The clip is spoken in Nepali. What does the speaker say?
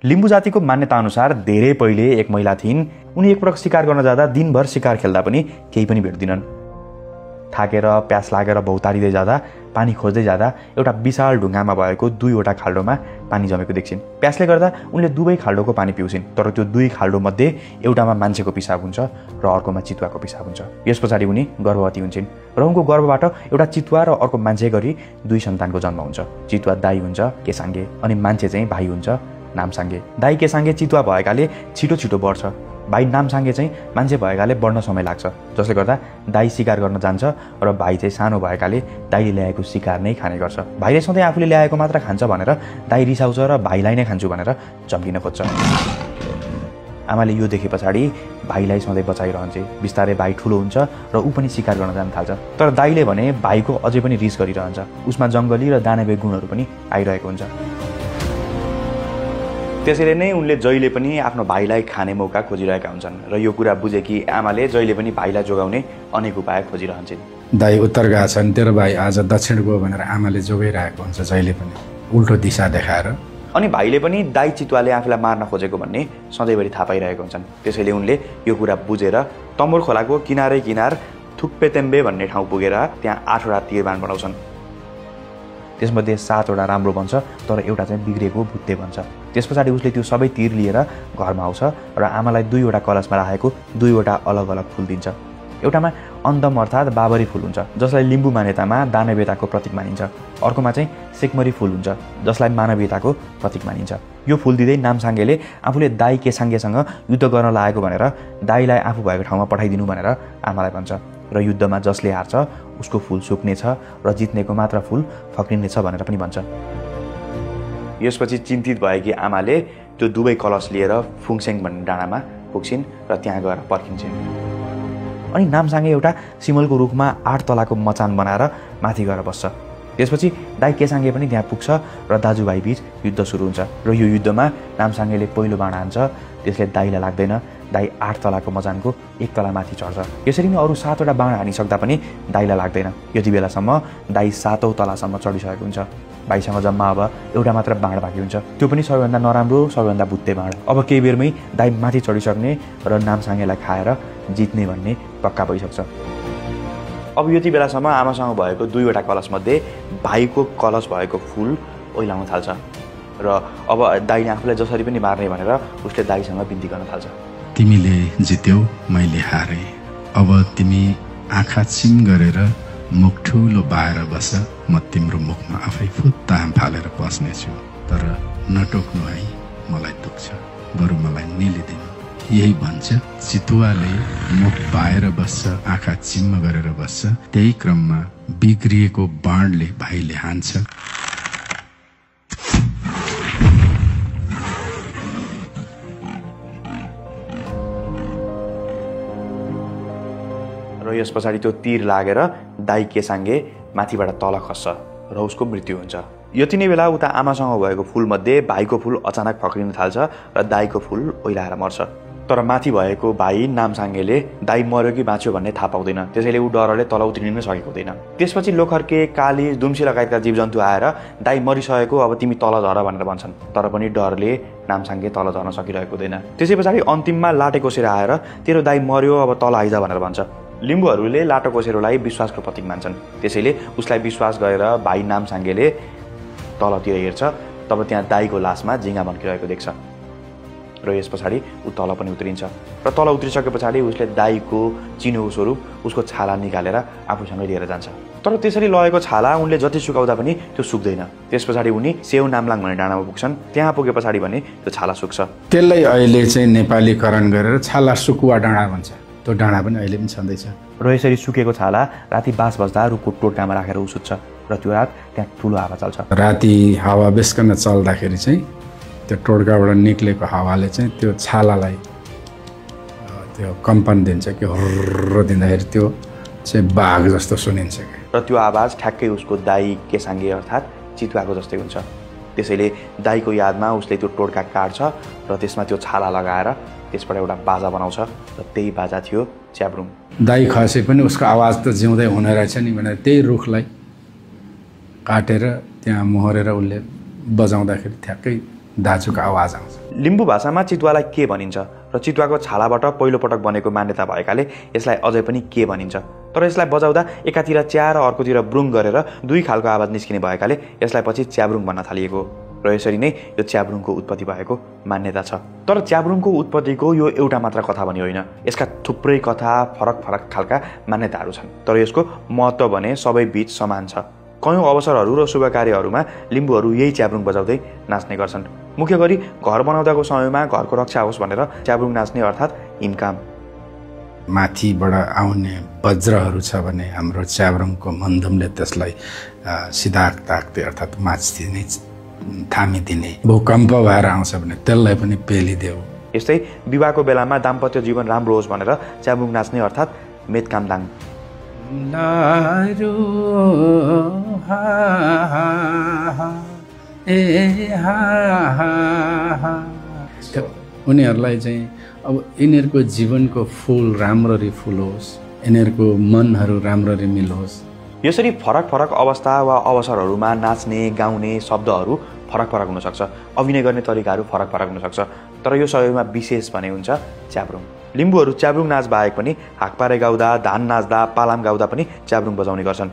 लिम्बू जातिको मान्यता अनुसार धेरै पहिले एक महिला थिइन्। उनी एकपटक शिकार गर्न जाँदा दिनभर शिकार खेल्दा पनि केही पनि भेट्दिनन्। थाकेर प्यास लागेर भौतारिँदै जाँदा पानी खोज्दै जाँदा एउटा विशाल ढुङ्गामा भएको 2वटा खाल्डोमा पानी जमेको देख्छिन्। प्यासले गर्दा उनले दुवै खाल्डोको पानी पिउँछिन्, तर त्यो 2 खाल्डो मध्ये एउटामा मान्छेको पिसाब हुन्छ र अर्कोमा चितुवाको पिसाब हुन्छ। यस पछाडि उनी गर्भवती हुन्छन् र उनको गर्भबाट एउटा चितुवा र अर्को मान्छे गरी 2 सन्तानको जन्म हुन्छ। चितुवा दाई हुन्छ केसाङ्गे अनि मान्छे चाहिँ भाइ हुन्छ नामसाङ्गे। दाई केसाङ्गे चितुवा भएकाले छिटो छिटो बढ्छ। भाइ नामसाङ्गे चाहिँ मान्छे भएकाले बढ्न समय लाग्छ, जसले गर्दा दाई शिकार गर्न जान्छ र भाइ चाहिँ सानो भएकाले दाइले ल्याएको शिकार नै खाने गर्छ। भाइले सधैँ आफूले ल्याएको मात्र खान्छ भनेर दाई रिसाउँछ र भाइलाई नै खान्छु भनेर चम्किन खोज्छ। आमाले यो देखे पछाडि भाइलाई सधैँ बचाइरहन्छे। बिस्तारै भाइ ठुलो हुन्छ र ऊ पनि शिकार गर्न जान थाल्छ। तर दाइले भने भाइको अझै पनि रिस गरिरहन्छ। उसमा जङ्गली र दानवीय गुणहरू पनि आइरहेको हुन्छ। त्यसैले नै उनले जहिले पनि आफ्नो भाइलाई खाने मौका खोजिरहेका हुन्छन् र यो कुरा बुझे कि आमाले जहिले पनि भाइलाई जोगाउने अनेक उपाय खोजिरहन्छन्। दाई उत्तर गएको छन्, तेरो भाइ आज दक्षिण गयो भनेर आमाले जोगाइरहेको हुन्छ जहिले पनि, उल्टो दिशा देखाएर। अनि भाइले पनि दाई चितुवाले आफूलाई मार्न खोजेको भन्ने सधैँभरि थाहा पाइरहेको हुन्छन्। त्यसैले उनले यो कुरा बुझेर तम्बोर खोलाको किनारै किनार थुक्पेतेम्बे भन्ने ठाउँ पुगेर त्यहाँ 8वटा तीरबाण बनाउँछन्। त्यसमध्ये 7वटा राम्रो बन्छ, तर एउटा चाहिँ बिग्रेको भुत्ते बन्छ। त्यस पछाडि उसले त्यो सबै तीर लिएर घरमा आउँछ र आमालाई 2वटा कलशमा राखेको 2वटा अलग अलग फुल दिन्छ। एउटामा अन्दम अर्थात् बाबरी फुल हुन्छ, जसलाई लिम्बू मान्यतामा दानवीयताको प्रतीक मानिन्छ। अर्कोमा चाहिँ सेकमरी फुल हुन्छ, जसलाई मानवीयताको प्रतीक मानिन्छ। यो फुल दिँदै नामसाङ्गेले आफूले दाई केसाङ्गेसँग युद्ध गर्न लागेको भनेर दाईलाई आफू भएको ठाउँमा पठाइदिनु भनेर आमालाई भन्छ र युद्धमा जसले हार्छ उसको फुल सुक्नेछ र जित्नेको मात्र फुल फक्रिनेछ भनेर पनि भन्छ। यसपछि चिन्तित भएकी आमाले त्यो दुवै कलश लिएर फुङसेङ भन्ने डाँडामा पुग्छिन् र त्यहाँ गएर पर्खिन्छन्। अनि नामसाङ्गे एउटा सिमलको रुखमा 8 तलाको मचान बनाएर माथि गएर बस्छ। त्यसपछि दाई केसाङ्गे पनि त्यहाँ पुग्छ र दाजुभाइ बीच युद्ध सुरु हुन्छ र यो युद्धमा नामसाङ्गेले पहिलो बाण हान्छ। त्यसले दाईलाई लाग्दैन। दाई 8 तलाको मचानको 1 तला माथि चढ्छ। यसरी नै अरू 7वटा बाण हानिसक्दा पनि दाईलाई लाग्दैन। यति बेलासम्म दाई 7औं तलासम्म चढिसकेको हुन्छ। भाइसँग जम्मा अब एउटा मात्र बाण बाँकी हुन्छ, त्यो पनि सबैभन्दा नराम्रो, सबैभन्दा भुत्ते बाण। अब केही बेरमै दाई माथि चढिसक्ने र नामसाङ्गेलाई खाएर जित्ने भन्ने पक्का भइसक्छ। अब यति बेलासम्म आमासँग भएको 2वटा कलशमध्ये भाइको कलश भएको फुल ओइलाउन थाल्छ र अब दाईले आफूलाई जसरी पनि मार्ने भनेर उसले दाईसँग बिन्ती गर्न थाल्छ। तिमीले जित्यौ, मैले हारे। अब तिमी आँखा चिम गरेर मुख ठुलो बाएर बस, म तिम्रो मुखमा आफै फुत्ताम फालेर पस्नेछु। तर नटोक्नु है, मलाई दुख्छ, बरु मलाई निलिदिनु। यही भन्छ चितुवाले मुख बाएर बस्छ, आँखा चिम्म गरेर बस्छ। त्यही क्रममा बिग्रिएको बाणले भाइले हान्छ। र यस पछाडि त्यो तीर लागेर दाई केसाङ्गे माथिबाट तल खस्छ र उसको मृत्यु हुन्छ। यति नै बेला उता आमासँग भएको फुलमध्ये भाइको फुल अचानक फक्रिन थाल्छ र दाईको फुल ओइलाएर मर्छ। तर माथि भएको भाइ नामसाङ्गेले दाई मर्यो कि बाँच्यो भन्ने थाहा पाउँदैन। त्यसैले ऊ डरले तल उत्रिनै सकेको हुँदैन। त्यसपछि लोखर्के, काली, दुम्सी लगायतका जीवजन्तु आएर दाई मरिसकेको, अब तिमी तल झर भनेर भन्छन्। तर पनि डरले नामसाङ्गे तल झर्न सकिरहेको हुँदैन। त्यसै पछाडि अन्तिममा लाटेकोसेर आएर तेरो दाई मर्यो, अब तल आइज भनेर भन्छ। लिम्बूहरूले लाटोकोसेरोलाई विश्वासको प्रतीक मान्छन्। त्यसैले उसलाई विश्वास गरेर भाइ नामसाङ्गेले तलतिर हेर्छ। तब त्यहाँ दाईको लासमा झिङ्गा भन्किरहेको देख्छ र यस पछाडि ऊ तल पनि उत्रिन्छ र तल उत्रिसके पछाडि उसले दाईको चिनोको स्वरूप उसको छाला निकालेर आफूसँगै लिएर जान्छ। तर त्यसरी लगेको छाला उनले जति सुकाउँदा पनि त्यो सुक्दैन। त्यस पछाडि उनी सेउ नामलाङ भन्ने डाँडामा पुग्छन्। त्यहाँ पुगे पछाडि भने त्यो छाला सुक्छ। त्यसलाई अहिले चाहिँ नेपालीकरण गरेर छाला सुकुवा डाँडा भन्छ। त्यो डाँडा पनि अहिले पनि छँदैछ र यसरी सुकेको छाला राति बास बस्दा रुखको टोटकामा राखेर ऊ सुत्छ र त्यो रात त्यहाँ ठुलो हावा चल्छ। राति हावा बेस्कन चल्दाखेरि चाहिँ त्यो टोड्काबाट निक्लेको हावाले चाहिँ त्यो छालालाई त्यो कम्पन दिन्छ कि हर्र दिँदाखेरि त्यो चाहिँ बाघ जस्तो सुनिन्छ कि र त्यो आवाज ठ्याक्कै उसको दाई केसाङ्गे अर्थात् चितुवाको जस्तै हुन्छ। त्यसैले दाईको यादमा उसले त्यो टोड्का काट्छ र त्यसमा त्यो छाला लगाएर त्यसबाट एउटा बाजा बनाउँछ र त्यही बाजा थियो च्याब्रुङ। दाई खसे पनि उसको आवाज त जिउँदै हुने रहेछ नि भनेर त्यही रुखलाई काटेर त्यहाँ मोहरेर उसले बजाउँदाखेरि ठ्याक्कै दाजुको आवाज आउँछ। लिम्बू भाषामा चितुवालाई के भनिन्छ र चितुवाको छालाबाट पहिलोपटक बनेको मान्यता भएकाले यसलाई अझै पनि के भनिन्छ। तर यसलाई बजाउँदा एकातिर च्या र अर्कोतिर ब्रुङ गरेर दुई खालको आवाज निस्किने भएकाले यसलाई पछि च्याब्रुङ भन्न थालिएको र यसरी नै यो च्याब्रुङको उत्पत्ति भएको मान्यता छ। तर च्याब्रुङको उत्पत्तिको यो एउटा मात्र कथा पनि होइन, यसका थुप्रै कथा फरक फरक खालका मान्यताहरू छन्। तर यसको महत्त्व भने सबै बीच समान छ। कयौँ अवसरहरू र शुभ कार्यहरूमा लिम्बूहरू यही च्याब्रुङ बजाउँदै नाच्ने गर्छन्। मुख्य गरी घर बनाउँदाको समयमा घरको रक्षा होस् भनेर च्याब्रुङ नाच्ने अर्थात् हिमकाम। माथिबाट आउने वज्रहरू छ भने हाम्रो च्याब्रुङको मन्दमले त्यसलाई सिधा ताक्दै अर्थात् माथिदिने थामिदिने। भूकम्प भएर आउँछ भने त्यसलाई पनि पेलिदेऊ। यस्तै विवाहको बेलामा दाम्पत्य जीवन राम्रो होस् भनेर च्याब्रुङ नाच्ने अर्थात् मेतकामदाङ। उनीहरूलाई चाहिँ अब यिनीहरूको जीवनको फुल राम्ररी फुलोस्, यिनीहरूको मनहरू राम्ररी मिलोस्। यसरी फरक फरक अवस्था वा अवसरहरूमा नाच्ने गाउने शब्दहरू फरक फरक हुनसक्छ, अभिनय गर्ने तरिकाहरू फरक फरक हुनसक्छ। तर यो सबैमा विशेष भने हुन्छ च्याब्रुङ। लिम्बूहरू च्याब्रुङ नाच बाहेक पनि हाकपारे गाउँदा, धान नाच्दा, पालाम गाउँदा पनि च्याब्रुङ बजाउने गर्छन्।